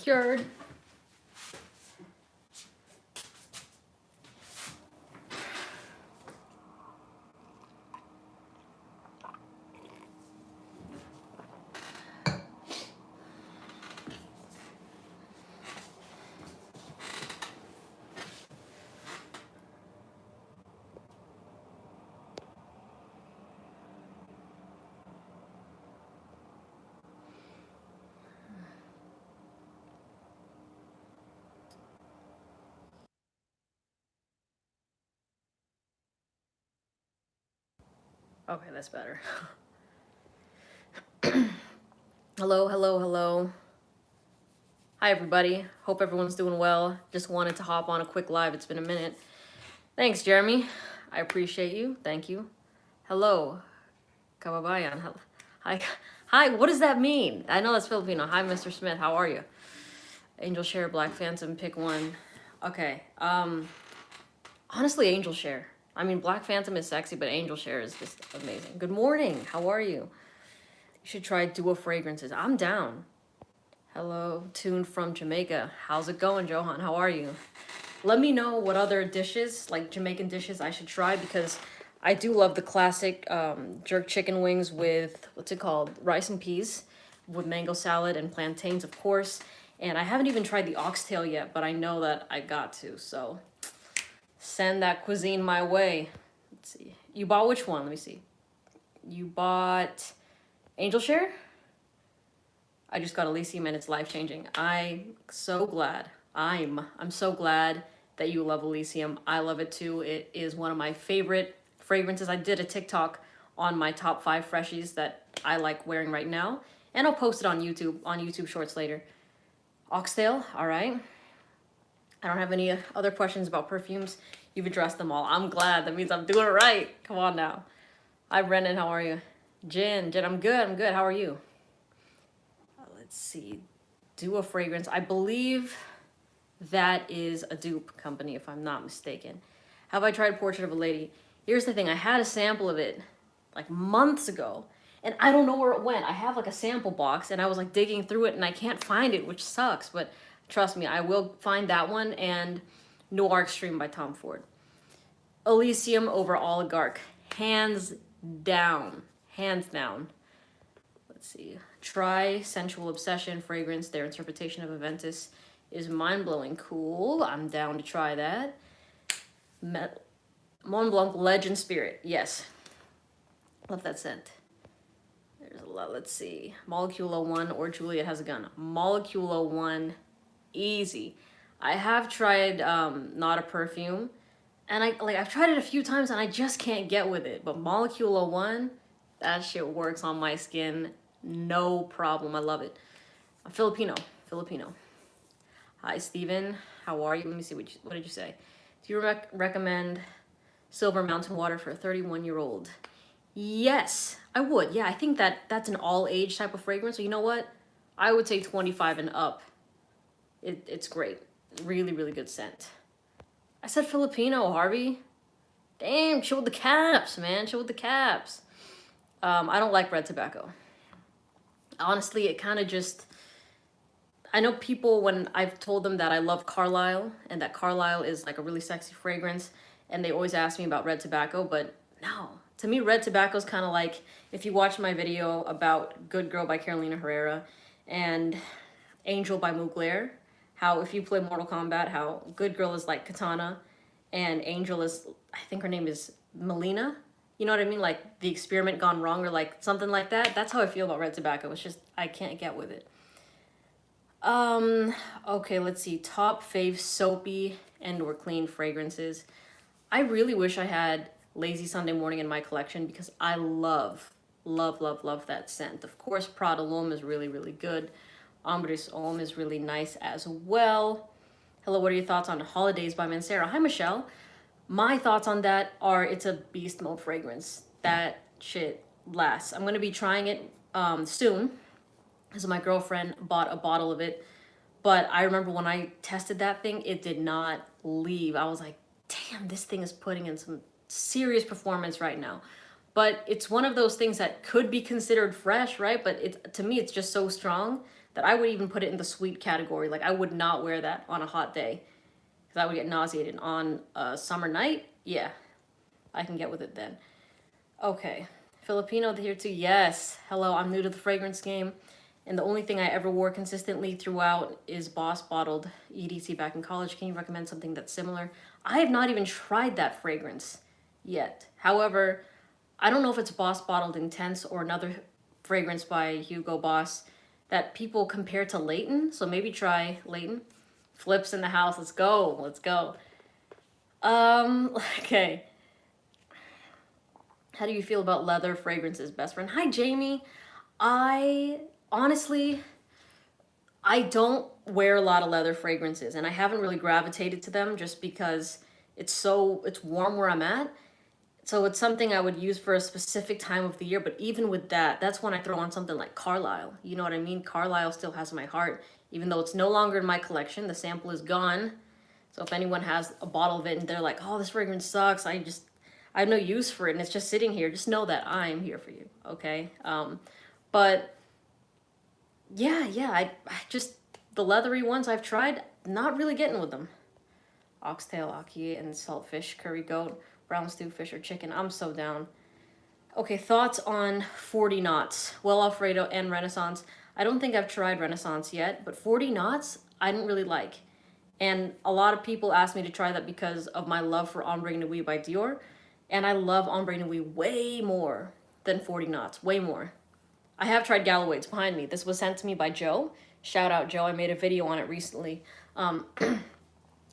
cured. Okay, that's better. Hello, hello, hello. Hi, everybody. Hope everyone's doing well. Just wanted to hop on a quick live. It's been a minute. Thanks, Jeremy. I appreciate you. Thank you. Hello, Kababayan. Hi. Hi, what does that mean? I know that's Filipino. Hi, Mr. Smith. How are you? Angel Share, Black Phantom, pick one. Okay. Honestly, Angel Share. I mean, Black Phantom is sexy, but Angel Share is just amazing. Good morning. How are you? You should try duo fragrances. I'm down. Hello, Tune from Jamaica. How's it going, Johan? How are you? Let me know what other dishes, like Jamaican dishes, I should try because I do love the classic jerk chicken wings with, what's it called? Rice and peas with mango salad and plantains, of course. And I haven't even tried the oxtail yet, but I know that I got to, so send that cuisine my way. Let's see. You bought which one? Let me see. You bought Angel Share? I just got Elysium and it's life-changing. I'm so glad. I'm so glad that you love Elysium. I love it too. It is one of my favorite fragrances. I did a TikTok on my top 5 freshies that I like wearing right now. And I'll post it on YouTube Shorts later. Oxtail, all right. I don't have any other questions about perfumes. You've addressed them all. I'm glad. That means I'm doing it right. Come on now. Hi, Brendan. How are you? Jen, I'm good. How are you? Let's see. Duo fragrance. I believe that is a dupe company, if I'm not mistaken. Have I tried Portrait of a Lady? Here's the thing. I had a sample of it like months ago, and I don't know where it went. I have like a sample box, and I was like digging through it, and I can't find it, which sucks. But trust me, I will find that one and Noir Extreme by Tom Ford. Elysium over Oligarch. Hands down. Hands down. Let's see. Try Sensual Obsession fragrance. Their interpretation of Aventus is mind-blowing. Cool. I'm down to try that. Mont Blanc Legend Spirit. Yes. Love that scent. There's a lot. Let's see. Molecule 01 or Juliet Has a Gun. Molecule 01. Easy. I have tried Not a Perfume. And I've tried it a few times and I just can't get with it. But Molecule 01, that shit works on my skin. No problem. I love it. I'm Filipino. Hi, Steven. How are you? Let me see. What did you say? Do you recommend Silver Mountain Water for a 31-year-old? Yes, I would. Yeah, I think that's an all-age type of fragrance. So you know what? I would say 25 and up. It's great. Really, really good scent. I said Filipino, Harvey. Damn, chill with the caps, man. Chill with the caps. I don't like red tobacco. Honestly, it kind of just... I know people, when I've told them that I love Carlisle and that Carlisle is like a really sexy fragrance, and they always ask me about red tobacco, but no. To me, red tobacco is kind of like, if you watch my video about Good Girl by Carolina Herrera and Angel by Mugler, how if you play Mortal Kombat, how Good Girl is like Katana and Angel is, I think her name is Melina. You know what I mean? Like the experiment gone wrong or like something like that. That's how I feel about red tobacco. It's just, I can't get with it. Okay, let's see. Top fave soapy and or clean fragrances. I really wish I had Lazy Sunday Morning in my collection because I love that scent. Of course, Prada L'Homme is really, really good. Ambris Homme is really nice as well. Hello, what are your thoughts on Holidays by Mancera? Hi, Michelle. My thoughts on that are it's a beast mode fragrance. That shit lasts. I'm going to be trying it soon. So my girlfriend bought a bottle of it. But I remember when I tested that thing, it did not leave. I was like, damn, this thing is putting in some serious performance right now. but it's one of those things that could be considered fresh, right? But to me, it's just so strong that I would even put it in the sweet category. Like I would not wear that on a hot day because I would get nauseated. On a summer night, yeah, I can get with it then. Okay, Filipino here too. Yes, hello. I'm new to the fragrance game, and the only thing I ever wore consistently throughout is Boss bottled EDT back in college. Can you recommend something that's similar? I have not even tried that fragrance yet. However, I don't know if it's Boss Bottled Intense or another fragrance by Hugo Boss that people compare to Layton. So maybe try Layton. Flips in the house. Let's go. Let's go. Okay. How do you feel about leather fragrances, best friend? Hi, Jamie. I honestly, I don't wear a lot of leather fragrances, and I haven't really gravitated to them just because it's warm where I'm at. So it's something I would use for a specific time of the year, but even with that, that's when I throw on something like Carlisle. You know what I mean? Carlisle still has my heart, even though it's no longer in my collection. The sample is gone. So if anyone has a bottle of it and they're like, oh, this fragrance sucks, I have no use for it and it's just sitting here, just know that I'm here for you, okay? But yeah, I just, the leathery ones I've tried, not really getting with them. Oxtail, ackee, and saltfish, curry goat, brown stew, fish or chicken. I'm so down. Okay, thoughts on 40 knots. Well, Alfredo and Renaissance. I don't think I've tried Renaissance yet, but 40 knots I didn't really like. And a lot of people asked me to try that because of my love for Ombre Nuit by Dior. And I love Ombre Nuit way more than 40 knots, way more. I have tried Galloway, it's behind me. This was sent to me by Joe. Shout out Joe, I made a video on it recently. And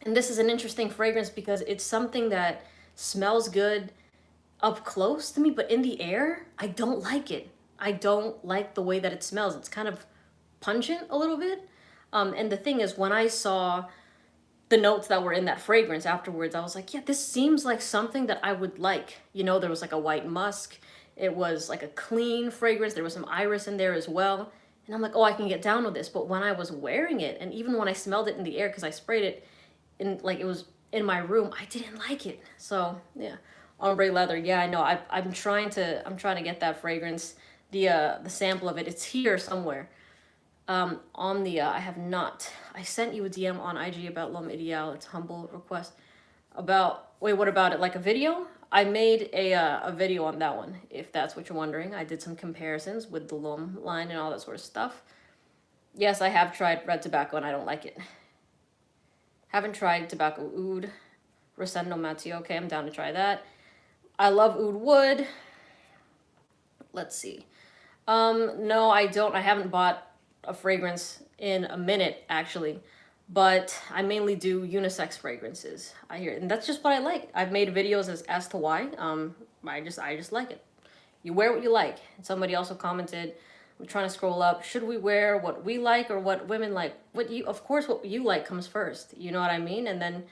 this is an interesting fragrance because it's something that smells good up close to me, but in the air, I don't like it. I don't like the way that it smells. It's kind of pungent a little bit. And the thing is, when I saw the notes that were in that fragrance afterwards, I was like, yeah, this seems like something that I would like. You know, there was like a white musk. It was like a clean fragrance. There was some iris in there as well. And I'm like, oh, I can get down with this. But when I was wearing it, and even when I smelled it in the air, because I sprayed it in, like it was in my room, I didn't like it. So yeah, ombre leather. Yeah, I know. I'm trying to get that fragrance. The sample of it. It's here somewhere. Omnia, I have not. I sent you a DM on IG about L'Homme Ideal. It's humble request. Wait, what about it? Like a video? I made a video on that one, if that's what you're wondering. I did some comparisons with the L'Homme line and all that sort of stuff. Yes, I have tried red tobacco and I don't like it. Haven't tried tobacco oud. Rosendo Mateo. Okay, I'm down to try that. I love oud wood. Let's see. No, I don't. I haven't bought a fragrance in a minute, actually. But I mainly do unisex fragrances. I hear it, and that's just what I like. I've made videos as to why. I just like it. You wear what you like. And somebody also commented, I'm trying to scroll up, should we wear what we like or what women like? Of course, what you like comes first. You know what I mean? And then,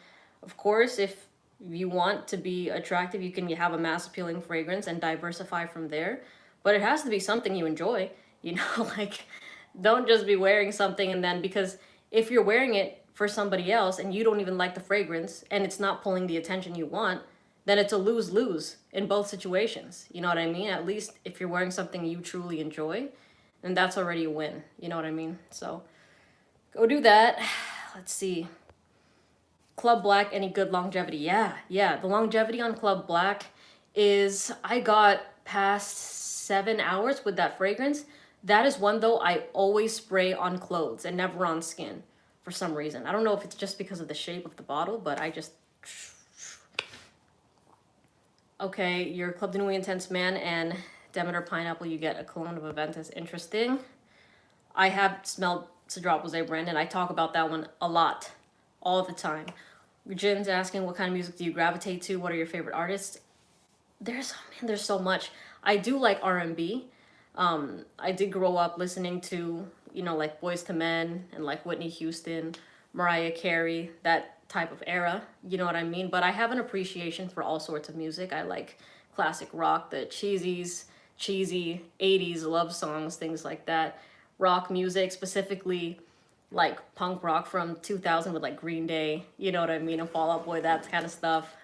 of course, if you want to be attractive, you can have a mass appealing fragrance and diversify from there. But it has to be something you enjoy. You know, like, don't just be wearing something and then, because if you're wearing it for somebody else and you don't even like the fragrance and it's not pulling the attention you want, then it's a lose-lose in both situations. You know what I mean? At least if you're wearing something you truly enjoy, then that's already a win. You know what I mean? So go do that. Let's see. Club Black, any good longevity? Yeah. The longevity on Club Black is, I got past 7 hours with that fragrance. That is one, though, I always spray on clothes and never on skin for some reason. I don't know if it's just because of the shape of the bottle, but I just... Okay, you're Club de Nuit Intense Man and Demeter Pineapple, you get a cologne of Aventus. Interesting. I have smelled Cedrat Rosé brand, and I talk about that one a lot, all the time. Jin's asking, what kind of music do you gravitate to? What are your favorite artists? There's so much. I do like R&B. I did grow up listening to, you know, like Boyz II Men and like Whitney Houston, Mariah Carey, that type of era, you know what I mean? But I have an appreciation for all sorts of music. I like classic rock, the cheesy 80s love songs, things like that. Rock music, specifically like punk rock from 2000 with like Green Day, you know what I mean? And Fall Out Boy, that kind of stuff.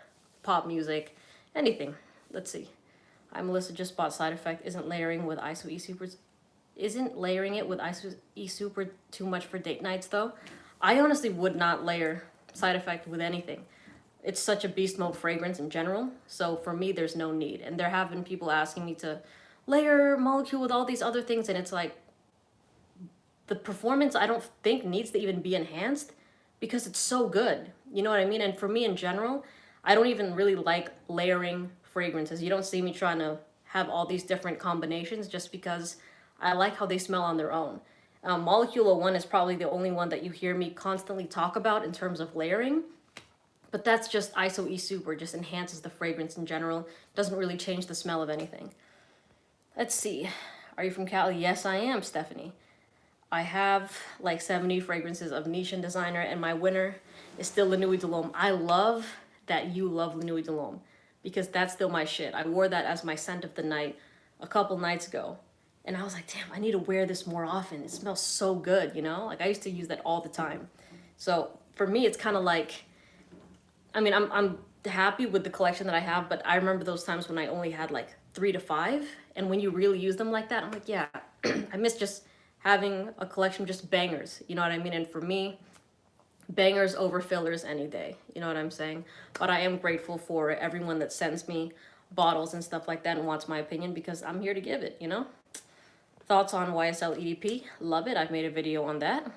Pop music, anything. Let's see. Hi Melissa, just bought Side Effect. Isn't layering with ISO E Super, isn't layering it with ISO E Super too much for date nights though? I honestly would not layer Side Effect with anything. It's such a beast mode fragrance in general, so for me there's no need. And there have been people asking me to layer Molecule with all these other things, and it's like, the performance I don't think needs to even be enhanced because it's so good. You know what I mean? And for me in general, I don't even really like layering fragrances. You don't see me trying to have all these different combinations just because I like how they smell on their own. Molecule 01 is probably the only one that you hear me constantly talk about in terms of layering, but that's just ISO E Super, just enhances the fragrance in general, doesn't really change the smell of anything. Let's see. Are you from Cali? Yes, I am, Stephanie. I have like 70 fragrances of niche and designer, and my winner is still La Nuit de l'Homme. I love that you love La Nuit de l'Homme because that's still my shit. I wore that as my scent of the night a couple nights ago, and I was like, damn, I need to wear this more often. It smells so good, you know? Like I used to use that all the time. So for me, it's kind of like, I mean, I'm happy with the collection that I have, but I remember those times when I only had like 3 to 5, and when you really use them like that, I'm like, yeah, I miss just having a collection of just bangers, you know what I mean? And for me, bangers over fillers any day, you know what I'm saying? But I am grateful for everyone that sends me bottles and stuff like that and wants my opinion because I'm here to give it, you know? Thoughts on YSL EDP? Love it. I've made a video on that.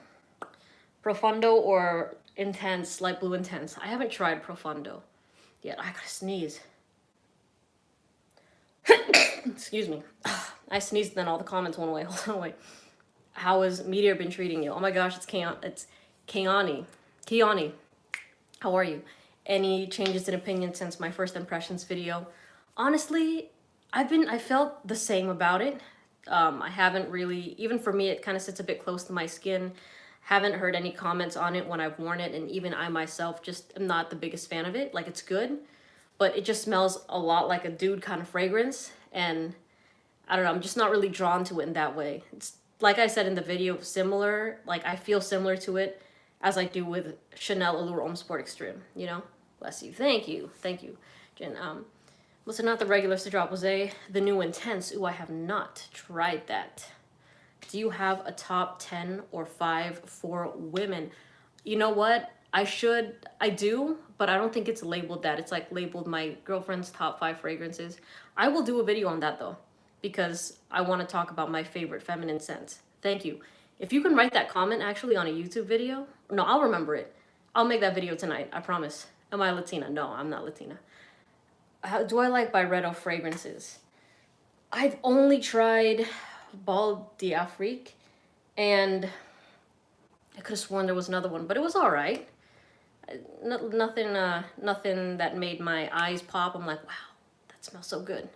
Profundo or Intense, Light Blue Intense? I haven't tried Profundo yet. I gotta sneeze. Excuse me. I sneezed, then all the comments went away. Hold on, wait. How has Meteor been treating you? Oh my gosh, it's Kiani. Kiani, how are you? Any changes in opinion since my first impressions video? Honestly, I felt the same about it. I haven't really, even for me, it kind of sits a bit close to my skin. Haven't heard any comments on it when I've worn it, and even I myself just am not the biggest fan of it. Like, it's good, but it just smells a lot like a dude kind of fragrance, and I don't know, I'm just not really drawn to it in that way. It's, like I said in the video, similar, like I feel similar to it as I do with Chanel Allure Homme Sport Extreme, you know? Bless you. Thank you. Thank you, Jen. Was it not the regular Cedrat Rosé, the new Intense? Ooh, I have not tried that. Do you have a top 10 or 5 for women? You know what? I do, but I don't think it's labeled that. It's like labeled my girlfriend's top 5 fragrances. I will do a video on that though, because I want to talk about my favorite feminine scents. Thank you. If you can write that comment actually on a YouTube video, no, I'll remember it. I'll make that video tonight, I promise. Am I Latina? No, I'm not Latina. How do I like Byredo fragrances? I've only tried Bal d'Afrique, and I could have sworn there was another one, but it was all right. Nothing that made my eyes pop. I'm like, wow, that smells so good.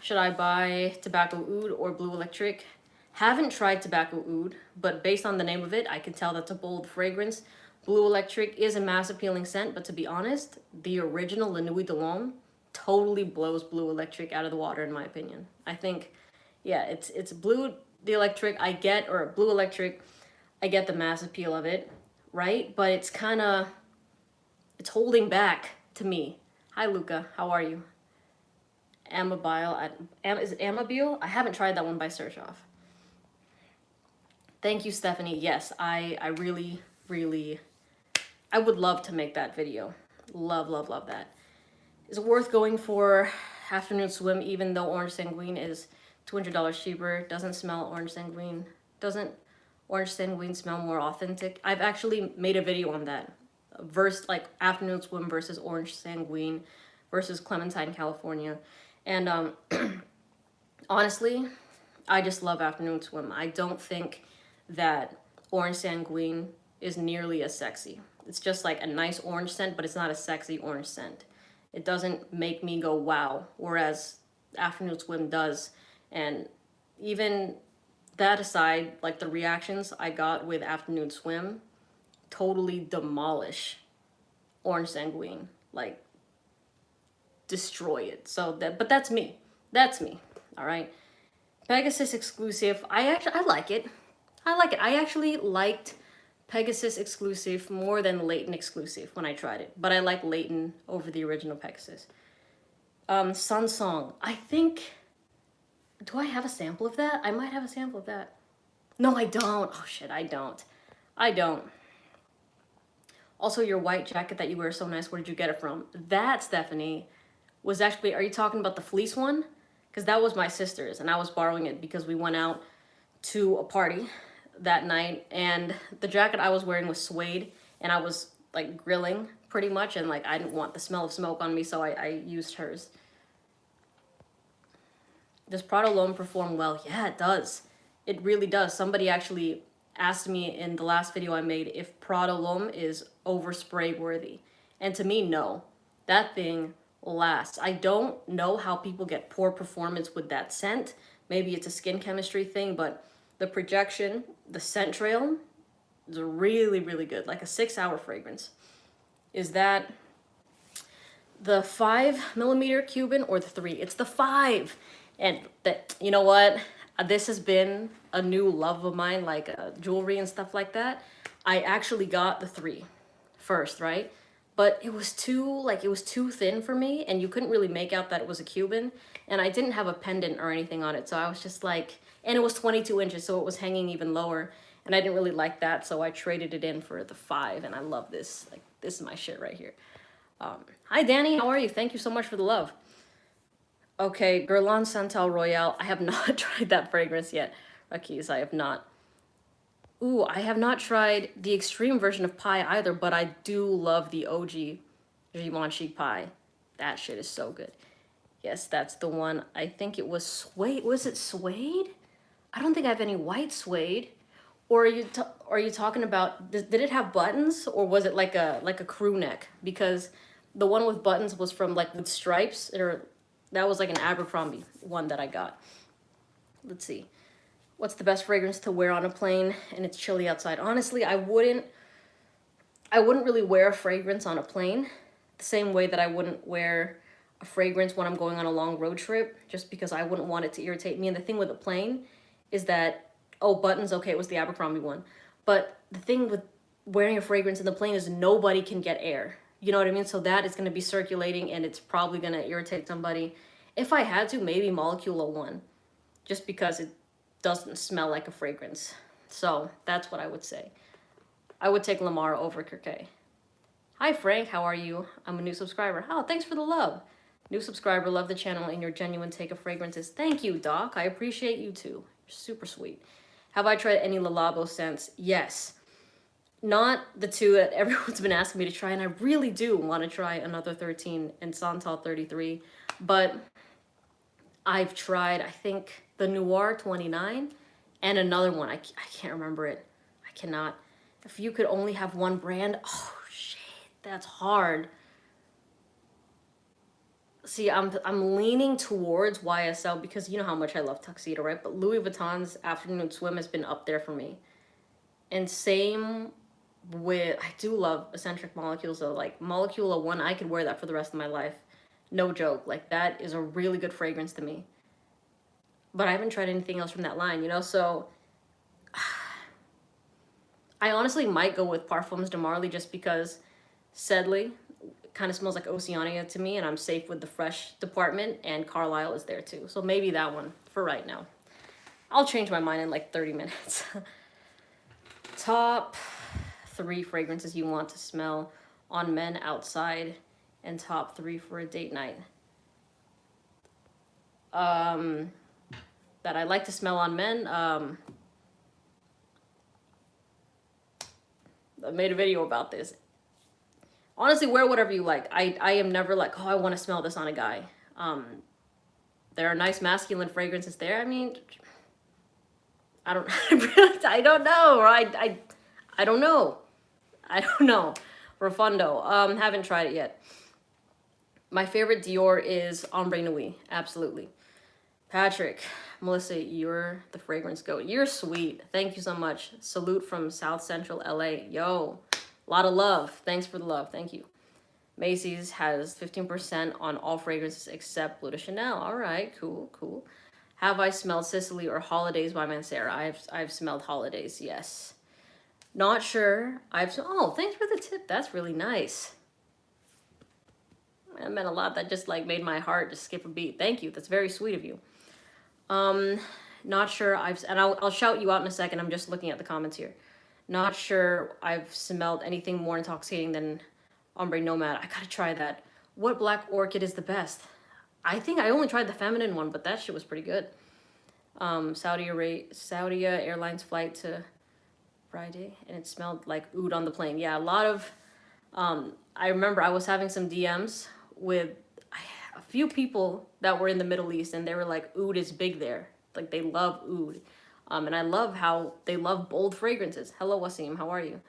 Should I buy Tobacco Oud or Blue Electric? Haven't tried Tobacco Oud, but based on the name of it, I can tell that's a bold fragrance. Blue Electric is a mass appealing scent, but to be honest, the original La Nuit de l'Homme totally blows Blue Electric out of the water in my opinion. I think, yeah, it's Blue the Electric I get, or Blue Electric, I get the mass appeal of it, right? But it's kind of, it's holding back to me. Hi Luca, how are you? Amabile, is it Amabile? I haven't tried that one by Search Off. Thank you, Stephanie. Yes, I really, I would love to make that video. Love that. Is it worth going for Afternoon Swim even though Orange Sanguine is $200 cheaper? Doesn't smell Orange Sanguine. Doesn't Orange Sanguine smell more authentic? I've actually made a video on that. Like Afternoon Swim versus Orange Sanguine versus Clementine, California. And honestly, I just love Afternoon Swim. I don't think that Orange Sanguine is nearly as sexy. It's just like a nice orange scent, but it's not a sexy orange scent. It doesn't make me go wow, whereas Afternoon Swim does. And even that aside, like the reactions I got with Afternoon Swim totally demolish Orange Sanguine. Like, destroy it. So that, but that's me. That's me. All right. Pegasus exclusive. I like it. I like it. I actually liked Pegasus exclusive more than Leighton exclusive when I tried it, but I like Leighton over the original Pegasus. Sun Song. I think, do I have a sample of that? I might have a sample of that. No, I don't. Oh shit, I don't. I don't. Also, your white jacket that you wear is so nice. Where did you get it from? That, Stephanie, was actually, are you talking about the fleece one? Because that was my sister's, and I was borrowing it because we went out to a party that night, and the jacket I was wearing was suede, and I was like grilling pretty much, and like I didn't want the smell of smoke on me, so I used hers. Does Prada L'Homme perform well? Yeah, it does. It really does. Somebody actually asked me in the last video I made if Prada L'Homme is overspray worthy. And to me, no. That thing lasts. I don't know how people get poor performance with that scent. Maybe it's a skin chemistry thing, but the projection, the scent trail is really, really good. Like a 6-hour fragrance. Is that the 5mm Cuban or the 3? It's the 5. And that, you know what? This has been a new love of mine, like jewelry and stuff like that. I actually got the 3 first, right? But it was too thin for me, and you couldn't really make out that it was a Cuban, and I didn't have a pendant or anything on it, so I was just like, and it was 22 inches, so it was hanging even lower, and I didn't really like that, so I traded it in for the 5, and I love this. Like, this is my shit right here. Hi, Danny. How are you? Thank you so much for the love. Okay, Guerlain Santal Royale. I have not tried that fragrance yet. Rakis, I have not. Ooh, I have not tried the extreme version of pie either, but I do love the OG Givenchy pie. That shit is so good. Yes, that's the one. I think it was suede. Was it suede? I don't think I have any white suede. Or are you talking about, did it have buttons, or was it like a crew neck? Because the one with buttons was from like with stripes, or that was like an Abercrombie one that I got. Let's see. What's the best fragrance to wear on a plane and it's chilly outside? Honestly, I wouldn't really wear a fragrance on a plane the same way that I wouldn't wear a fragrance when I'm going on a long road trip, just because I wouldn't want it to irritate me. And the thing with a plane is that, oh, buttons, okay, it was the Abercrombie one. But the thing with wearing a fragrance in the plane is nobody can get air. You know what I mean? So that is going to be circulating, and it's probably going to irritate somebody. If I had to, maybe Molecule 01, just because it doesn't smell like a fragrance. So that's what I would say. I would take Lamar over Kirkay. Hi, Frank. How are you? I'm a new subscriber. Oh, thanks for the love. New subscriber. Love the channel and your genuine take of fragrances. Thank you, Doc. I appreciate you too. You're super sweet. Have I tried any Le Labo scents? Yes. Not the 2 that everyone's been asking me to try, and I really do want to try Another 13 and Santal 33, but I've tried, I think, the Noir 29 and another one. I can't remember it. I cannot. If you could only have one brand, oh shit, that's hard. See, I'm leaning towards YSL because you know how much I love Tuxedo, right? But Louis Vuitton's Afternoon Swim has been up there for me. And same with, I do love Eccentric Molecules though. Like Molecule 01, I could wear that for the rest of my life. No joke. Like that is a really good fragrance to me. But I haven't tried anything else from that line, you know? So I honestly might go with Parfums de Marly just because Sedley kind of smells like Oceania to me, and I'm safe with the fresh department, and Carlisle is there too. So maybe that one for right now. I'll change my mind in like 30 minutes. Top 3 fragrances you want to smell on men outside, and top 3 for a date night. That I like to smell on men. I made a video about this. Honestly, wear whatever you like. I am never like, oh, I want to smell this on a guy. There are nice masculine fragrances there. I mean, I don't know, right? I don't know. I don't know. Profundo. Haven't tried it yet. My favorite Dior is Ombre Nuit. Absolutely. Patrick, Melissa, you're the fragrance goat. You're sweet. Thank you so much. Salute from South Central LA. Yo, a lot of love. Thanks for the love. Thank you. Macy's has 15% on all fragrances except Bleu de Chanel. All right, cool, cool. Have I smelled Sicily or Holidays by Mancera? I've smelled Holidays, yes. Not sure. Oh, thanks for the tip. That's really nice. That meant a lot. That just like made my heart just skip a beat. Thank you. That's very sweet of you. Not sure and I'll shout you out in a second. I'm just looking at the comments here. Not sure I've smelled anything more intoxicating than Ombre Nomad. I gotta try that. What black orchid is the best? I think I only tried the feminine one, but that shit was pretty good. Saudi Airlines flight to Friday, and it smelled like oud on the plane. Yeah, a lot of. I remember I was having some DMs with a few people that were in the Middle East, and they were like, oud is big there. Like they love oud. And I love how they love bold fragrances. Hello, Wasim, how are you?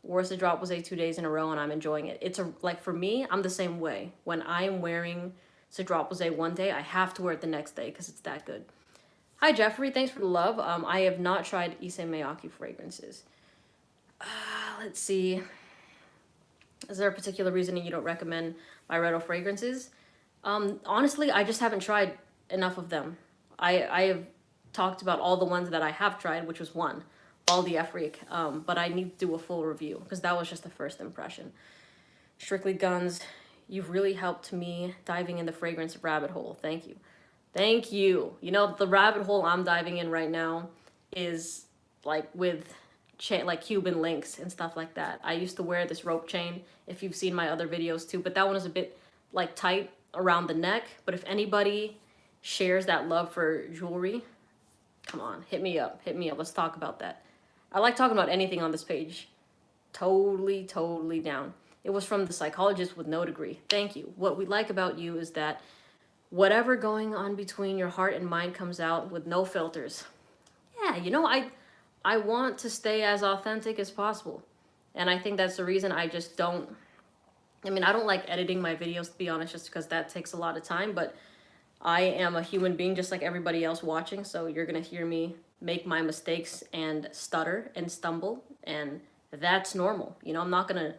Worst drop was 2 days in a row, and I'm enjoying it. It's like for me, I'm the same way. When I'm wearing Cedrop was one day, I have to wear it the next day because it's that good. Hi, Jeffrey. Thanks for the love. I have not tried Issey Miyake fragrances. Let's see. Is there a particular reason you don't recommend Byredo fragrances? Honestly, I just haven't tried enough of them. I have talked about all the ones that I have tried, which was one, Baldy Afrique, but I need to do a full review because that was just the first impression. Strictly Guns, you've really helped me diving in the fragrance rabbit hole. Thank you. Thank you. You know, the rabbit hole I'm diving in right now is like with like Cuban links and stuff like that. I used to wear this rope chain, if you've seen my other videos too, but that one is a bit like tight around the neck. But if anybody shares that love for jewelry, come on, hit me up. Hit me up. Let's talk about that. I like talking about anything on this page. Totally, totally down. It was from The Psychologist with No Degree. Thank you. What we like about you is that whatever going on between your heart and mind comes out with no filters. Yeah, you know, I want to stay as authentic as possible. And I think that's the reason I just don't, I mean, I don't like editing my videos, to be honest, just because that takes a lot of time, but I am a human being just like everybody else watching, so you're gonna hear me make my mistakes and stutter and stumble, and that's normal. You know, I'm not gonna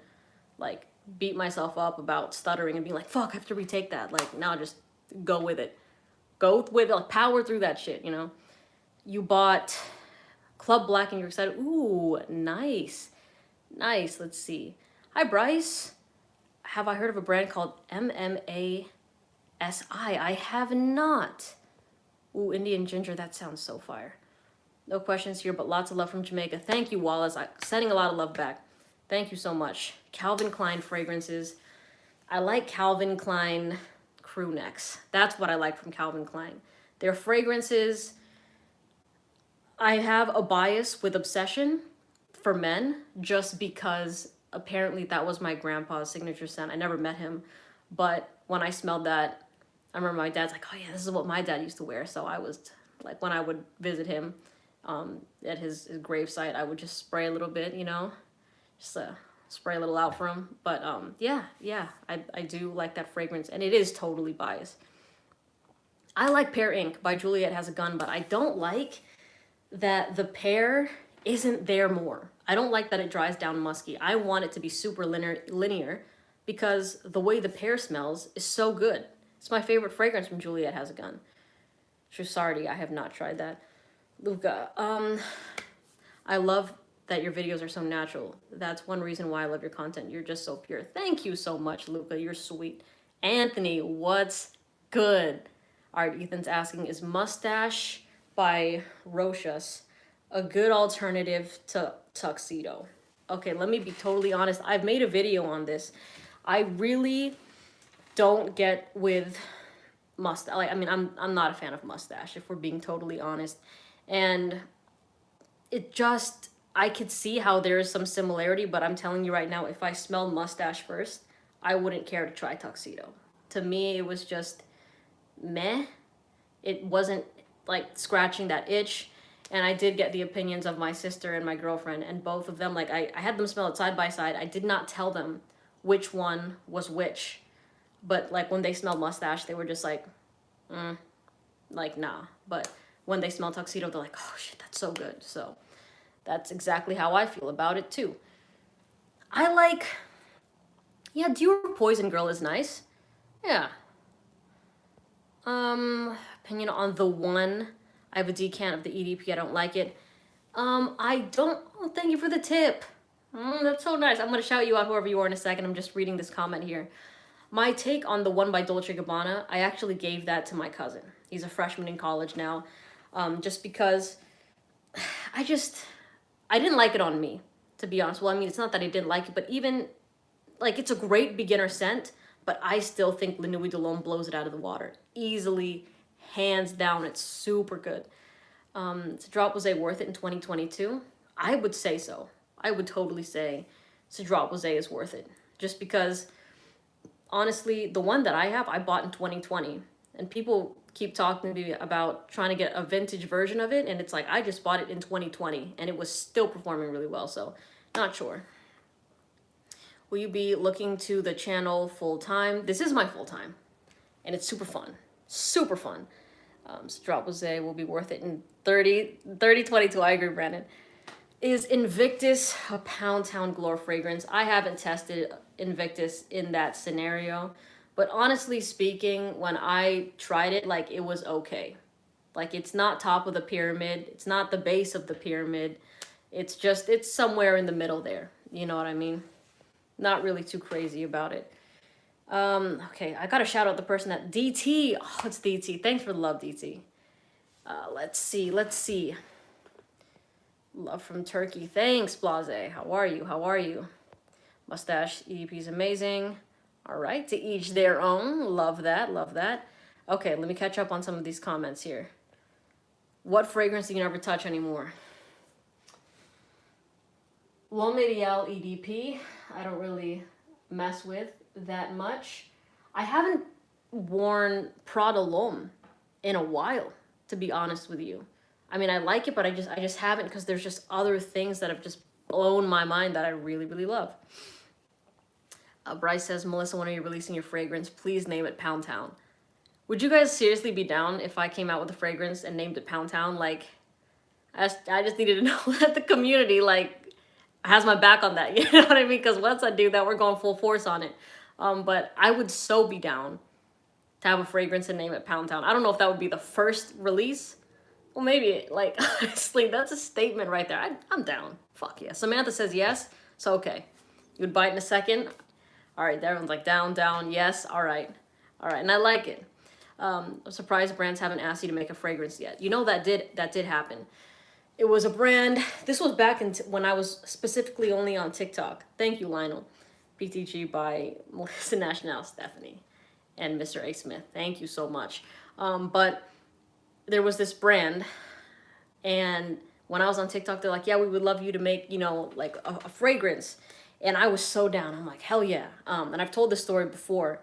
like beat myself up about stuttering and be like, fuck, I have to retake that. Like, now just go with it. Go with it, like, power through that shit, you know? You bought Club Black and you're excited. Ooh, nice. Nice, let's see. Hi, Bryce. Have I heard of a brand called MMASI? I have not. Ooh, Indian Ginger, that sounds so fire. No questions here, but lots of love from Jamaica. Thank you, Wallace. I'm sending a lot of love back. Thank you so much. Calvin Klein fragrances. I like Calvin Klein crew necks. That's what I like from Calvin Klein. Their fragrances, I have a bias with Obsession for men just because apparently that was my grandpa's signature scent. I never met him, but when I smelled that, I remember my dad's like, oh yeah, this is what my dad used to wear. So I was like, when I would visit him at his gravesite, I would just spray a little bit, you know, just spray a little out for him. But yeah, I do like that fragrance, and it is totally biased. I like Pear Ink by Juliet Has a Gun, but I don't like that the pear isn't there more. I don't like that it dries down musky. I want it to be super linear because the way the pear smells is so good. It's my favorite fragrance from Juliet Has a Gun. Trussardi, I have not tried that. Luca, I love that your videos are so natural. That's one reason why I love your content. You're just so pure. Thank you so much, Luca. You're sweet. Anthony, what's good? All right, Ethan's asking, is Mustache by Rochas a good alternative to Tuxedo? Okay, let me be totally honest. I've made a video on this. I really don't get with mustache. Like, I mean, I'm not a fan of Mustache, if we're being totally honest. And it just, I could see how there is some similarity, but I'm telling you right now, if I smelled Mustache first, I wouldn't care to try Tuxedo. To me, it was just meh. It wasn't like scratching that itch. And I did get the opinions of my sister and my girlfriend, and both of them, like, I had them smell it side by side. I did not tell them which one was which. But like when they smelled Mustache, they were just like, like, nah. But when they smell Tuxedo, they're like, oh shit, that's so good. So that's exactly how I feel about it too. I like, yeah, Dior Poison Girl is nice. Yeah. Opinion on the one. I have a decant of the EDP. I don't like it. I don't, oh, thank you for the tip. That's so nice. I'm going to shout you out whoever you are in a second. I'm just reading this comment here. My take on the one by Dolce & Gabbana, I actually gave that to my cousin. He's a freshman in college now, just because I just I didn't like it on me, to be honest. Well, I mean, it's not that I didn't like it, but even like it's a great beginner scent, but I still think La Nuit de l'Homme blows it out of the water easily, hands down. It's super good. Cedrat, was it worth it in 2022? I would say so. I would totally say Cedrat Rosé is worth it, just because honestly, the one that I have, I bought in 2020, and people keep talking to me about trying to get a vintage version of it, and it's like I just bought it in 2020 and it was still performing really well, so not sure. Will you be looking to the channel full time? This is my full time, and it's super fun. Super fun. Cedrat Rosé will be worth it in 2022. I agree, Brandon. Is Invictus a Pound Town Glow fragrance? I haven't tested Invictus in that scenario, but honestly speaking, when I tried it, like, it was okay. Like, it's not top of the pyramid. It's not the base of the pyramid. It's just, it's somewhere in the middle there. You know what I mean? Not really too crazy about it. Okay, I gotta shout out the person that DT. Oh, it's DT. Thanks for the love, DT. Let's see. Love from Turkey. Thanks, Blase. How are you? Mustache EDP is amazing. All right, to each their own. Love that. Okay, let me catch up on some of these comments here. What fragrance do you never touch anymore? L'Homme Ideal EDP. I don't really mess with that much. I haven't worn Prada L'Homme in a while, to be honest with you. I mean, I like it, but I just haven't, because there's just other things that have just blown my mind that I really, really love. Bryce says, Melissa, when are you releasing your fragrance? Please name it Pound Town. Would you guys seriously be down if I came out with a fragrance and named it Pound Town? Like, I just needed to know that the community, like, has my back on that. You know what I mean? Because once I do that, we're going full force on it. But I would so be down to have a fragrance and name it Pound Town. I don't know if that would be the first release. Well, maybe, like, honestly, that's a statement right there. I'm down. Fuck yeah. Samantha says yes, so okay. You would buy it in a second? All right, everyone's like down, yes, all right. And I like it. I'm surprised brands haven't asked you to make a fragrance yet. You know, that did happen. It was a brand, this was back when I was specifically only on TikTok. Thank you, Lionel. BTG by Melissa National, Stephanie, and Mr. A. Smith. Thank you so much. But there was this brand, and when I was on TikTok, they're like, yeah, we would love you to make, you know, like a fragrance. And I was so down. I'm like, hell yeah. And I've told this story before,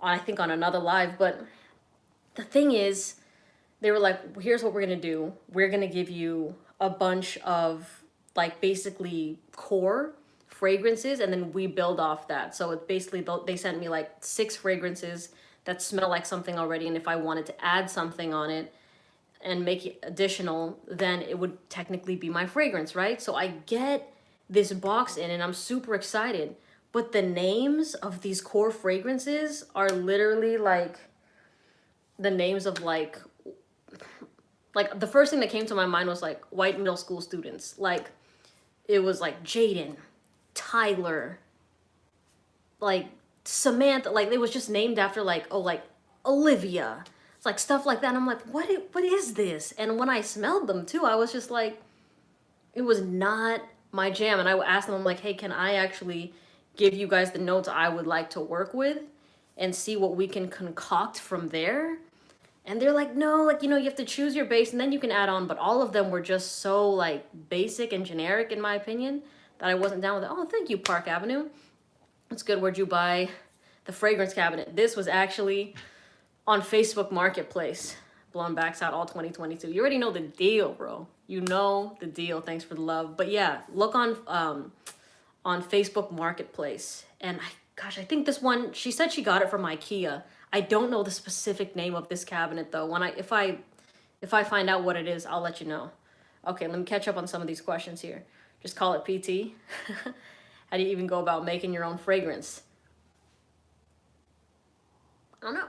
I think on another live, but the thing is, they were like, here's what we're going to do. We're going to give you a bunch of, like, basically core fragrances, and then we build off that. So it's basically, they sent me like 6 fragrances that smell like something already, and if I wanted to add something on it and make it additional, then it would technically be my fragrance, right? So I get this box in, and I'm super excited. But the names of these core fragrances are literally like the names of like the first thing that came to my mind was like white middle school students. Like, it was like Jaden, Tyler, like Samantha, like it was just named after like, oh, like Olivia. It's like stuff like that. And I'm like, what is this? And when I smelled them too, I was just like, it was not my jam. And I asked them, I'm like, hey, can I actually give you guys the notes I would like to work with and see what we can concoct from there? And they're like, no, like, you know, you have to choose your base and then you can add on. But all of them were just so like basic and generic, in my opinion, that I wasn't down with it. Oh, thank you, Park Avenue. That's good. Where'd you buy the fragrance cabinet? This was actually on Facebook Marketplace. Blown backs out all 2022. You already know the deal, bro. You know the deal. Thanks for the love. But yeah, look on Facebook Marketplace. And I think this one, she said she got it from IKEA. I don't know the specific name of this cabinet though. If I find out what it is, I'll let you know. Okay, let me catch up on some of these questions here. Just call it PT. How do you even go about making your own fragrance? I don't know.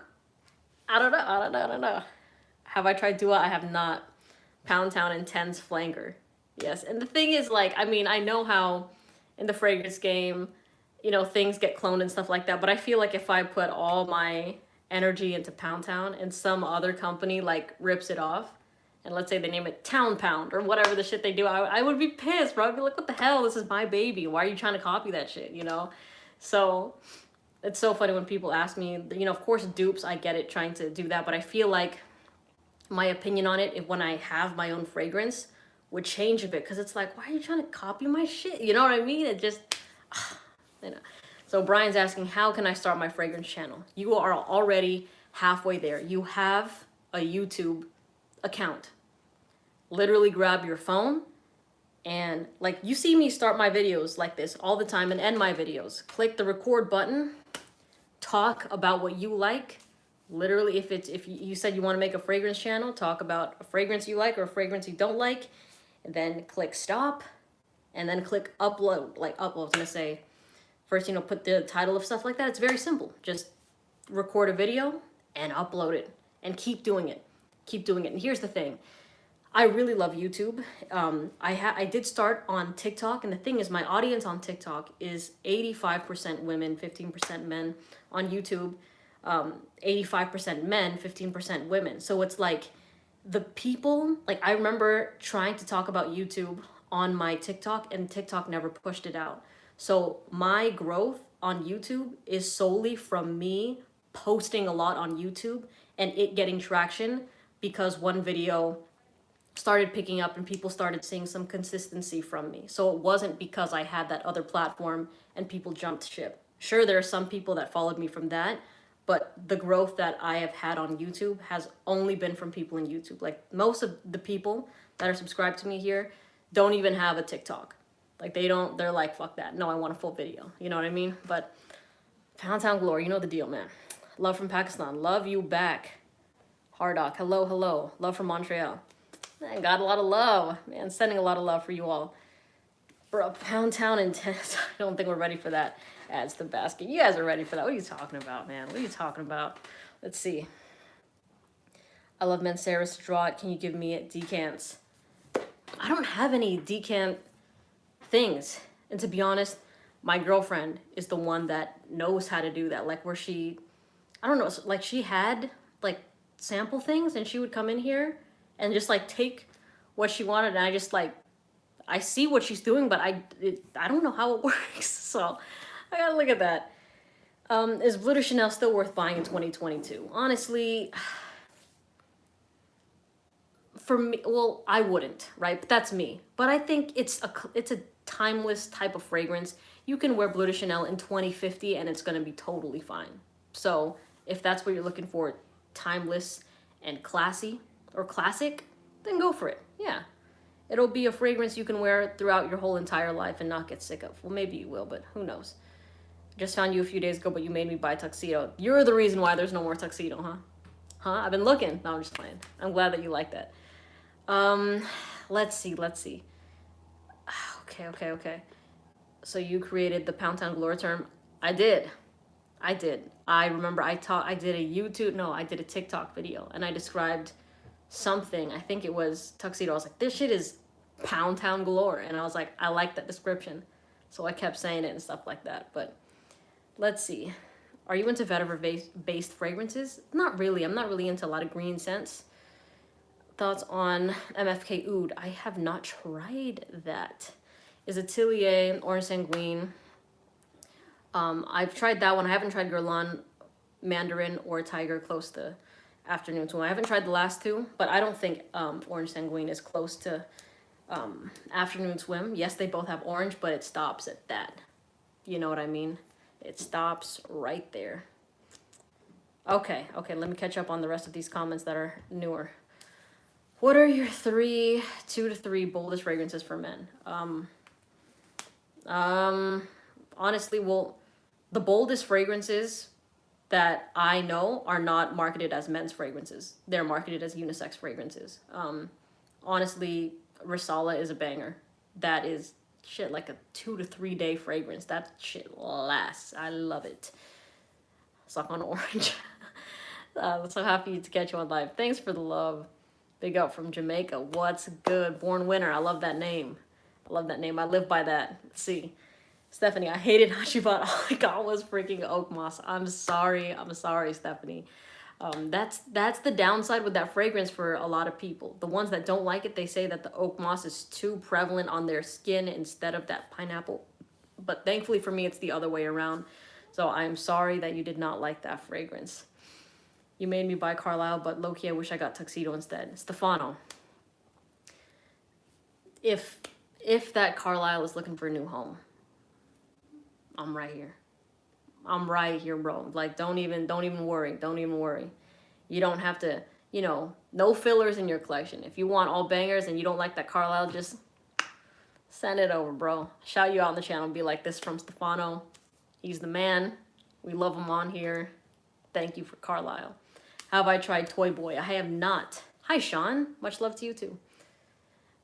Have I tried Dua? I have not. Pound Town Intense Flanger. Yes, and the thing is, like, I mean, I know how in the fragrance game, you know, things get cloned and stuff like that. But I feel like if I put all my energy into Pound Town and some other company like rips it off, and let's say they name it Town Pound or whatever the shit they do, I would be pissed, bro. I'd be like, what the hell? This is my baby. Why are you trying to copy that shit, you know? So it's so funny when people ask me, you know, of course, dupes, I get it, trying to do that, but I feel like my opinion on it, if when I have my own fragrance, would change a bit, because it's like, why are you trying to copy my shit? You know what I mean? It just, you know. So Brian's asking, how can I start my fragrance channel? You are already halfway there. You have a YouTube account. Literally grab your phone and like you see me start my videos like this all the time and end my videos. Click the record button, talk about what you like. Literally, if you said you want to make a fragrance channel, talk about a fragrance you like or a fragrance you don't like, and then click stop, and then click upload. Like upload, I was gonna say, first, you know, put the title of stuff like that. It's very simple. Just record a video and upload it, and keep doing it. Keep doing it. And here's the thing. I really love YouTube. I did start on TikTok, and the thing is, my audience on TikTok is 85% women, 15% men. On YouTube, 85% men, 15% women. So it's like the people, like I remember trying to talk about YouTube on my TikTok, and TikTok never pushed it out. So my growth on YouTube is solely from me posting a lot on YouTube and it getting traction, because one video started picking up and people started seeing some consistency from me. So it wasn't because I had that other platform and people jumped ship. Sure, there are some people that followed me from that, but the growth that I have had on YouTube has only been from people in YouTube. Like most of the people that are subscribed to me here don't even have a TikTok. Like they're like, fuck that. No, I want a full video. You know what I mean? But Pound Town Glory, you know the deal, man. Love from Pakistan. Love you back. Hardock, hello, hello. Love from Montreal. Man, got a lot of love. Man, sending a lot of love for you all. Bro, Pound Town and tennis. I don't think we're ready for that. Adds the basket. You guys are ready for that. What are you talking about, man? What are you talking about? Let's see. I love Mancera's Draught. Can you give me decants? I don't have any decant things. And to be honest, my girlfriend is the one that knows how to do that. Like where she, I don't know, like she had like sample things and she would come in here and just like take what she wanted, and I just like, I see what she's doing, but I don't know how it works. So I gotta look at that. Is Bleu de Chanel still worth buying in 2022? Honestly, for me, well, I wouldn't, right? But that's me. But I think it's a timeless type of fragrance. You can wear Bleu de Chanel in 2050 and it's gonna be totally fine. So if that's what you're looking for, timeless and classy or classic, then go for it. Yeah. It'll be a fragrance you can wear throughout your whole entire life and not get sick of. Well, maybe you will, but who knows? Just found you a few days ago, but you made me buy tuxedo. You're the reason why there's no more tuxedo, huh? Huh? I've been looking. No, I'm just playing. I'm glad that you like that. Let's see. Okay. So you created the Pound Town Glory term. I did. I remember I did a TikTok video and I described something. I think it was tuxedo. I was like, this shit is Pound Town Galore. And I was like, I like that description. So I kept saying it and stuff like that. But let's see. Are you into vetiver-based fragrances? Not really. I'm not really into a lot of green scents. Thoughts on MFK Oud? I have not tried that. Is Atelier Orange Sanguine? I've tried that one. I haven't tried Guerlain Mandarin or Tiger close to Afternoon Swim. I haven't tried the last two, but I don't think Orange Sanguine is close to Afternoon Swim. Yes, they both have orange, but it stops at that. You know what I mean? It stops right there. Okay, let me catch up on the rest of these comments that are newer. What are your 2 to 3 boldest fragrances for men? Honestly, well, the boldest fragrances that I know are not marketed as men's fragrances. They're marketed as unisex fragrances. Honestly, Risala is a banger. That is shit like a 2 to 3 day fragrance. That shit lasts. I love it. Suck on orange. I'm so happy to catch you on live. Thanks for the love. Big up from Jamaica. What's good? Born Winner. I love that name. I live by that. Let's see. Stephanie, I hated Hachiban. All I got was freaking oak moss. I'm sorry, Stephanie. That's the downside with that fragrance for a lot of people. The ones that don't like it, they say that the oak moss is too prevalent on their skin instead of that pineapple. But thankfully for me, it's the other way around. So I'm sorry that you did not like that fragrance. You made me buy Carlisle, but low-key, I wish I got Tuxedo instead. Stefano, if that Carlisle is looking for a new home, I'm right here. I'm right here, bro. Like, don't even worry. Don't even worry. You don't have to, no fillers in your collection. If you want all bangers and you don't like that Carlisle, just send it over, bro. Shout you out on the channel. Be like, this from Stefano. He's the man. We love him on here. Thank you for Carlisle. Have I tried Toy Boy? I have not. Hi, Sean. Much love to you, too.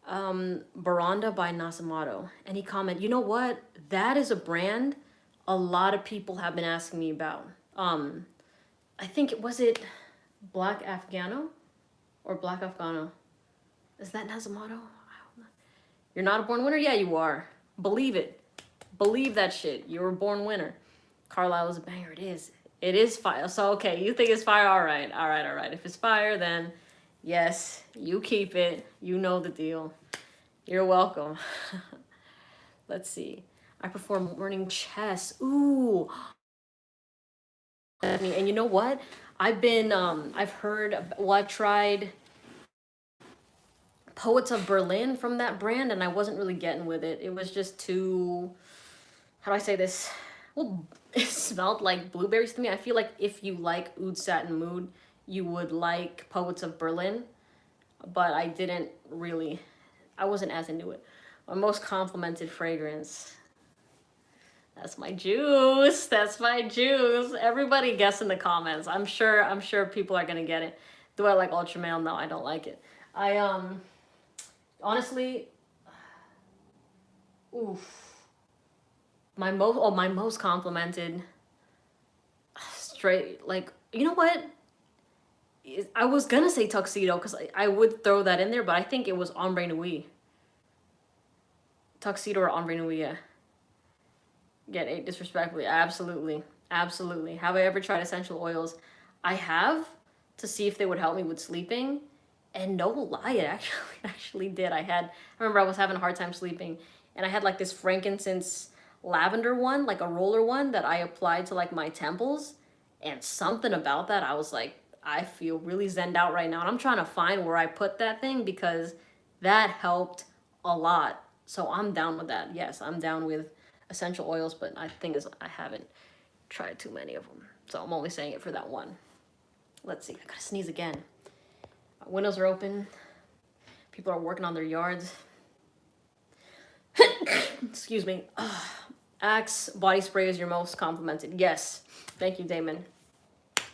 Baranda by Nasamato. And he commented, you know what? That is a brand a lot of people have been asking me about. I think, was it Black Afghano? Or Black Afghano? Is that Nasamato? You're not a born winner? Yeah, you are. Believe it. Believe that shit. You were a born winner. Carlisle is a banger. It is. It is fire. So, okay, you think it's fire? All right. If it's fire, then yes, you keep it. You know the deal. You're welcome. Let's see. I perform morning chess. Ooh. And you know what? I've tried Poets of Berlin from that brand, and I wasn't really getting with it. It was just too, how do I say this? Well, it smelled like blueberries to me. I feel like if you like Oud Satin Mood, you would like Poets of Berlin, but I wasn't as into it. My most complimented fragrance. That's my juice. That's my juice. Everybody guess in the comments. I'm sure people are gonna get it. Do I like Ultra Male? No, I don't like it. Honestly, my most complimented straight, like, you know what? I was gonna say Tuxedo because I would throw that in there, but I think it was Ombre Nui. Tuxedo or Ombre Nui, yeah. Get ate disrespectfully. Absolutely. Have I ever tried essential oils? I have, to see if they would help me with sleeping. And no lie, it actually did. I remember I was having a hard time sleeping, and I had like this frankincense lavender one, like a roller one that I applied to like my temples, and something about that, I was like, I feel really zenned out right now. And I'm trying to find where I put that thing because that helped a lot. So I'm down with that. Yes, I'm down with essential oils, but I think I haven't tried too many of them. So I'm only saying it for that one. Let's see, I gotta sneeze again. Windows are open. People are working on their yards. Excuse me. Axe body spray is your most complimented. Yes. Thank you, Damon.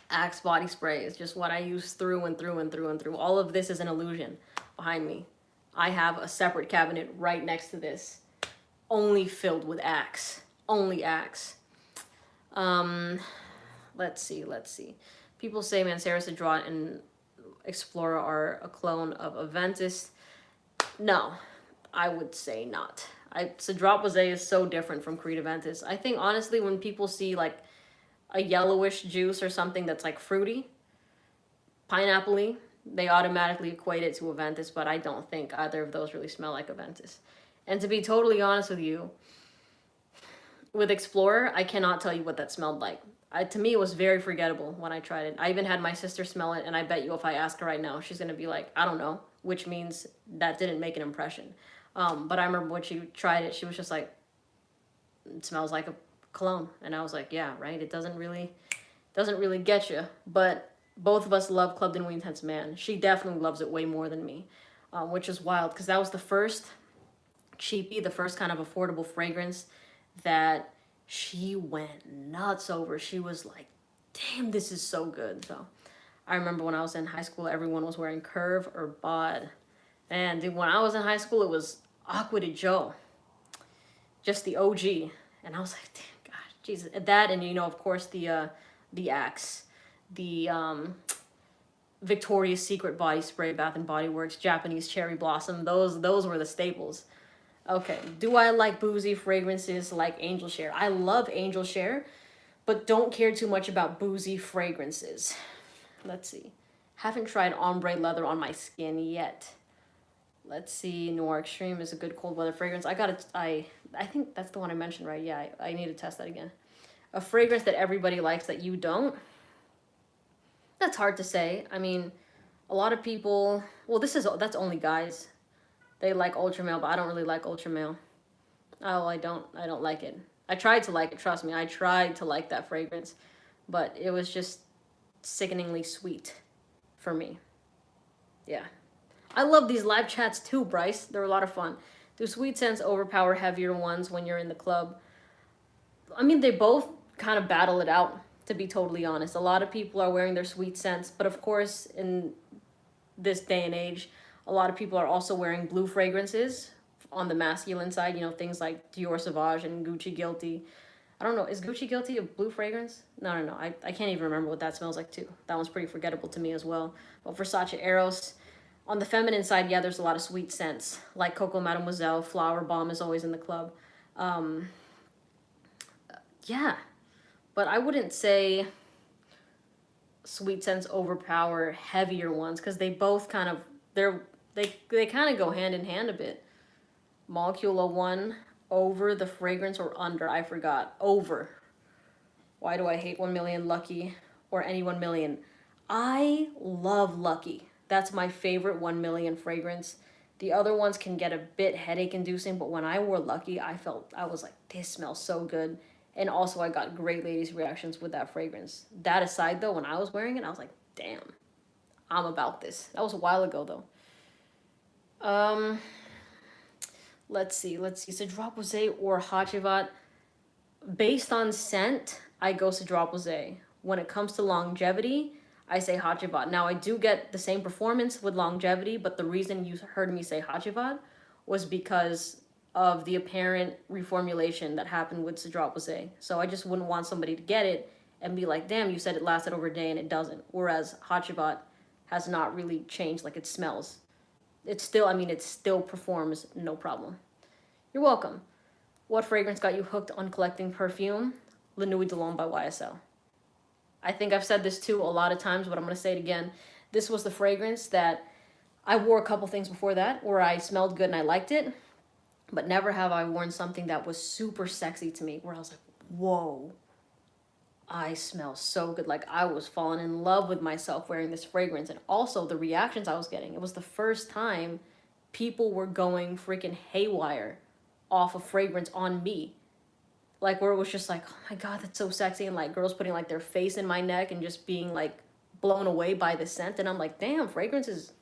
Axe body spray is just what I use through and through and through and through. All of this is an illusion behind me. I have a separate cabinet right next to this, only filled with Axe. Only Axe. Let's see. People say Mancera, Cedrat, and Explorer are a clone of Aventus. No, I would say not. Cedrat Rosé is so different from Creed Aventus. I think honestly, when people see like a yellowish juice or something that's like fruity, pineapple-y, they automatically equate it to Aventus, but I don't think either of those really smell like Aventus. And to be totally honest with you, with Explorer, I cannot tell you what that smelled like. To me, it was very forgettable when I tried it. I even had my sister smell it, and I bet you if I ask her right now, she's going to be like, I don't know, which means that didn't make an impression. But I remember when she tried it, she was just like, it smells like a cologne. And I was like, yeah, right? It doesn't really get you. But both of us love Club de Nuit Intense Man. She definitely loves it way more than me, which is wild because that was the first cheapie, the first kind of affordable fragrance that she went nuts over. She was like, damn, this is so good. So I remember when I was in high school, everyone was wearing Curve or Bod. And dude, when I was in high school, it was Aqua de Joe, just the OG. And I was like, damn, gosh, Jesus. That, and of course, the Axe, the Victoria's Secret body spray, Bath and Body Works, Japanese Cherry Blossom. Those were the staples. Okay. Do I like boozy fragrances like Angel Share? I love Angel Share, but don't care too much about boozy fragrances. Let's see. Haven't tried ombre leather on my skin yet. Let's see. Noir Extreme is a good cold weather fragrance. I think that's the one I mentioned, right? Yeah, I need to test that again. A fragrance that everybody likes that you don't. That's hard to say. I mean, a lot of people. Well, that's only guys. They like ultra male, but I don't really like ultra male. Oh, I don't. I don't like it. I tried to like it. Trust me, I tried to like that fragrance, but it was just sickeningly sweet for me. Yeah. I love these live chats too, Bryce. They're a lot of fun. Do sweet scents overpower heavier ones when you're in the club? I mean, they both kind of battle it out, to be totally honest. A lot of people are wearing their sweet scents, but of course, in this day and age, a lot of people are also wearing blue fragrances on the masculine side, you know, things like Dior Sauvage and Gucci Guilty. I don't know, is Gucci Guilty a blue fragrance? No. I can't even remember what that smells like too. That one's pretty forgettable to me as well. But Versace Eros, on the feminine side, yeah, there's a lot of sweet scents. Like Coco Mademoiselle, Flower Bomb is always in the club. Um, yeah, but I wouldn't say sweet scents overpower heavier ones because they both kind of they kind of go hand in hand a bit. Molecule 01 over the fragrance or under, I forgot. Over. Why do I hate 1 million Lucky or any 1 million? I love Lucky. That's my favorite 1 million fragrance. The other ones can get a bit headache inducing, but when I wore Lucky, I was like, this smells so good. And also I got great ladies reactions with that fragrance. That aside though, when I was wearing it, I was like, damn, I'm about this. That was a while ago though. Let's see. Cedroc Rosé or Hachivat. Based on scent, I go Cedroc Rosé. When it comes to longevity, I say Hachivat. Now, I do get the same performance with longevity, but the reason you heard me say Hachivat was because of the apparent reformulation that happened with Cedroc Rosé. So I just wouldn't want somebody to get it and be like, damn, you said it lasted over a day and it doesn't. Whereas Hachivat has not really changed, like it smells. It still performs no problem. You're welcome. What fragrance got you hooked on collecting perfume? La Nuit de L'Homme by YSL. I think I've said this too a lot of times, but I'm going to say it again. This was the fragrance that I wore a couple things before that where I smelled good and I liked it, but never have I worn something that was super sexy to me where I was like, whoa, I smell so good. Like I was falling in love with myself wearing this fragrance, and also the reactions I was getting. It was the first time people were going freaking haywire off of fragrance on me. Like where it was just like, oh my God, that's so sexy. And like girls putting like their face in my neck and just being like blown away by the scent. And I'm like, damn, fragrances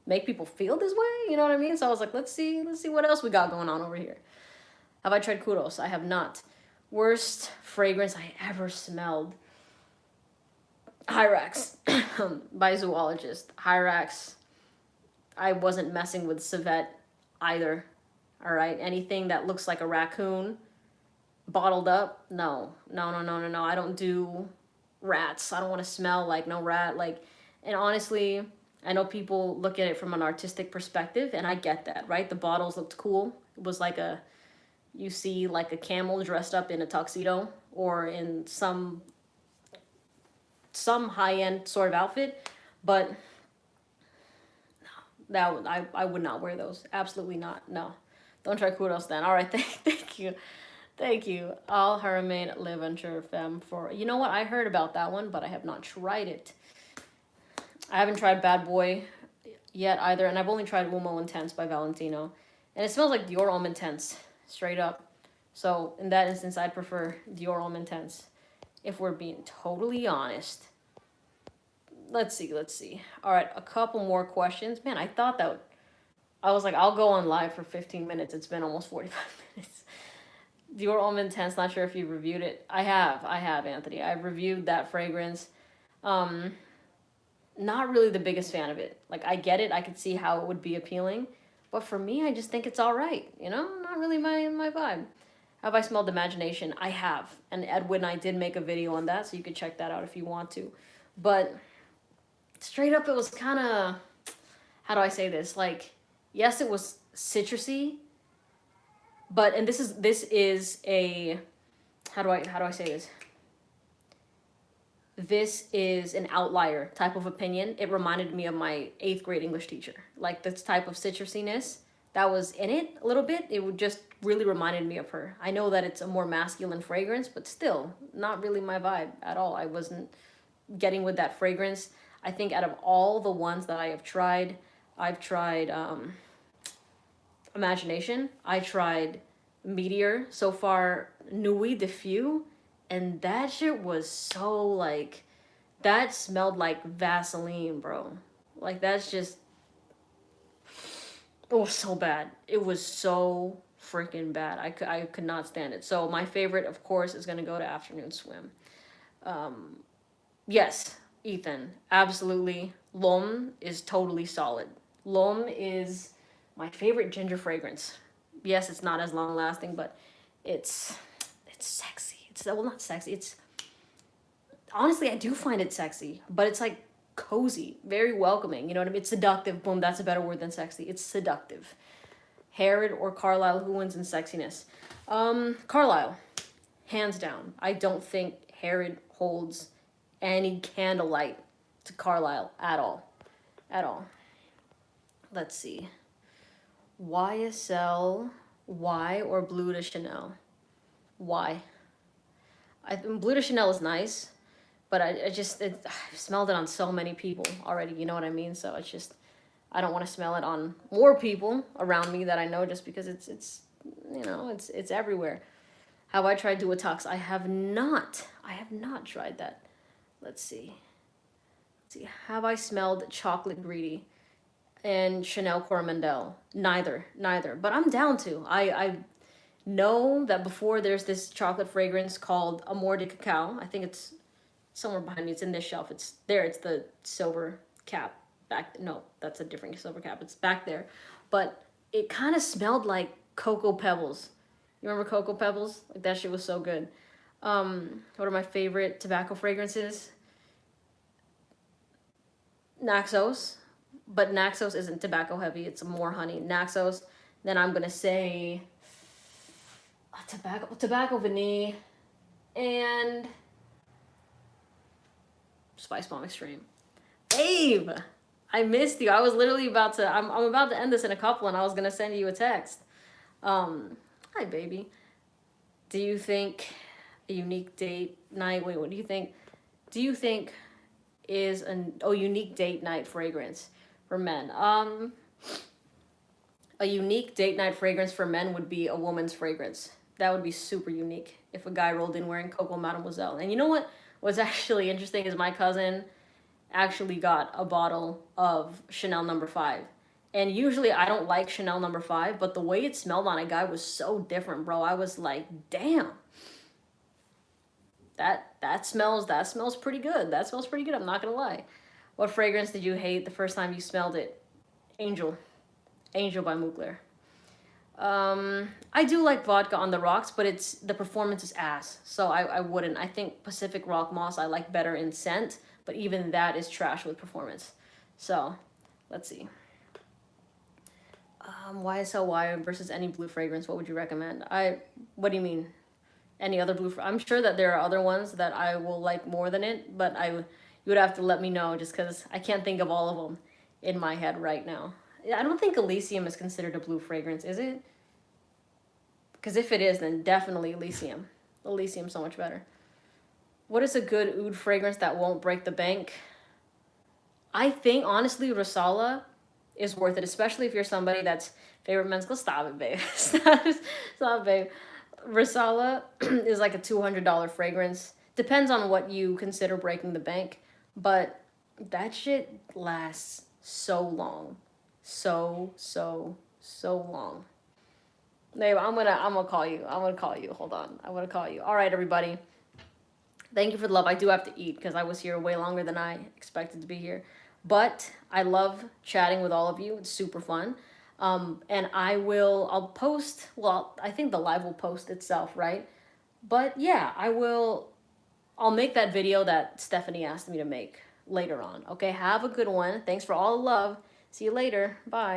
make people feel this way. You know what I mean? So I was like, let's see what else we got going on over here. Have I tried Kudos? I have not. Worst fragrance I ever smelled. Hyrax by Zoologist. Hyrax. I wasn't messing with civet either. All right. Anything that looks like a raccoon bottled up. No. I don't do rats. I don't want to smell like no rat. Like, and honestly, I know people look at it from an artistic perspective, and I get that, right? The bottles looked cool. It was like you see like a camel dressed up in a tuxedo or in some high-end sort of outfit, but no, I would not wear those. Absolutely not. No. Don't try Kudos then. All right, thank you. Thank you. Al Haramain Le Venture Femme for... You know what? I heard about that one, but I have not tried it. I haven't tried Bad Boy yet either, and I've only tried Uomo Intense by Valentino. And it smells like Dior Homme Intense, straight up. So, in that instance, I'd prefer Dior Homme Intense, if we're being totally honest. Let's see. All right, a couple more questions. Man, I thought that... I was like, I'll go on live for 15 minutes. It's been almost 45 minutes. Dior Homme Intense, not sure if you've reviewed it. I have, Anthony. I've reviewed that fragrance. Not really the biggest fan of it. Like, I get it. I could see how it would be appealing. But for me, I just think it's all right. You know, not really my vibe. Have I smelled Imagination? I have. And Edwin and I did make a video on that, so you could check that out if you want to. But straight up, it was kind of... How do I say this? Like, yes, it was citrusy, But, and this is a, how do I say this? This is an outlier type of opinion. It reminded me of my 8th grade English teacher. Like this type of citrusiness that was in it a little bit, it would just really reminded me of her. I know that it's a more masculine fragrance, but still not really my vibe at all. I wasn't getting with that fragrance. I think out of all the ones that I have tried, I've tried Imagination, I tried Meteor, so far Nuit de Few, and that shit was so like, that smelled like Vaseline, bro. Like that's just, it was so bad. It was so freaking bad. I could not stand it. So my favorite, of course, is gonna go to Afternoon Swim. Yes, Ethan, absolutely. L'Homme is totally solid. L'Homme is my favorite ginger fragrance. Yes, it's not as long lasting, but it's sexy. It's, well, not sexy. It's, honestly, I do find it sexy, but it's like cozy, very welcoming. You know what I mean? It's seductive. Boom, that's a better word than sexy. It's seductive. Harrod or Carlisle, who wins in sexiness? Carlisle, hands down. I don't think Harrod holds any candlelight to Carlisle at all. At all. Let's see. YSL, Y or Blue de Chanel? Y. Blue de Chanel is nice, but I've smelled it on so many people already, you know what I mean? So it's just, I don't want to smell it on more people around me that I know, just because it's you know, it's everywhere. Have I tried Duotux? I have not tried that. Let's see. Have I smelled Chocolate Greedy and Chanel Coromandel? Neither. But I'm down to. I know that before there's this chocolate fragrance called Amor de Cacao. I think it's somewhere behind me. It's in this shelf. It's there. It's the silver cap back. No, that's a different silver cap. It's back there. But it kind of smelled like Cocoa Pebbles. You remember Cocoa Pebbles? Like that shit was so good. What are my favorite tobacco fragrances? Naxos, but Naxos isn't tobacco heavy. It's more honey. Naxos. Then I'm gonna say tobacco vanille, and Spice Bomb Extreme. Babe, I missed you. I was literally about to. I'm about to end this in a couple, and I was gonna send you a text. Hi, baby. Do you think a unique date night? Wait, what do you think? Do you think is unique date night fragrance for men? A unique date night fragrance for men would be a woman's fragrance. That would be super unique if a guy rolled in wearing Coco Mademoiselle. And you know what? What's actually interesting is my cousin actually got a bottle of Chanel No. 5. And usually I don't like Chanel No. 5, but the way it smelled on a guy was so different, bro. I was like, damn. That smells pretty good. That smells pretty good, I'm not gonna lie. What fragrance did you hate the first time you smelled it? Angel by Mugler. I do like vodka on the rocks, but the performance is ass, so I wouldn't. I think Pacific Rock Moss I like better in scent, but even that is trash with performance. So let's see. YSLY versus any blue fragrance, what would you recommend? What do you mean? Any other blue? I'm sure that there are other ones that I will like more than it, but you would have to let me know, just because I can't think of all of them in my head right now. I don't think Elysium is considered a blue fragrance, is it? Because if it is, then definitely Elysium. Elysium's so much better. What is a good oud fragrance that won't break the bank? I think, honestly, Rosala is worth it, especially if you're somebody that's favorite men's. Go stop it, babe. Stop, babe. Rosala is like a $200 fragrance. Depends on what you consider breaking the bank, but that shit lasts so long. So long. Babe, I'm gonna call you. Hold on. I'm gonna call you. All right, everybody. Thank you for the love. I do have to eat because I was here way longer than I expected to be here. But I love chatting with all of you. It's super fun. And I'll post, well, I think the live will post itself, right? But yeah, I'll make that video that Stephanie asked me to make later on. Okay, have a good one. Thanks for all the love. See you later. Bye.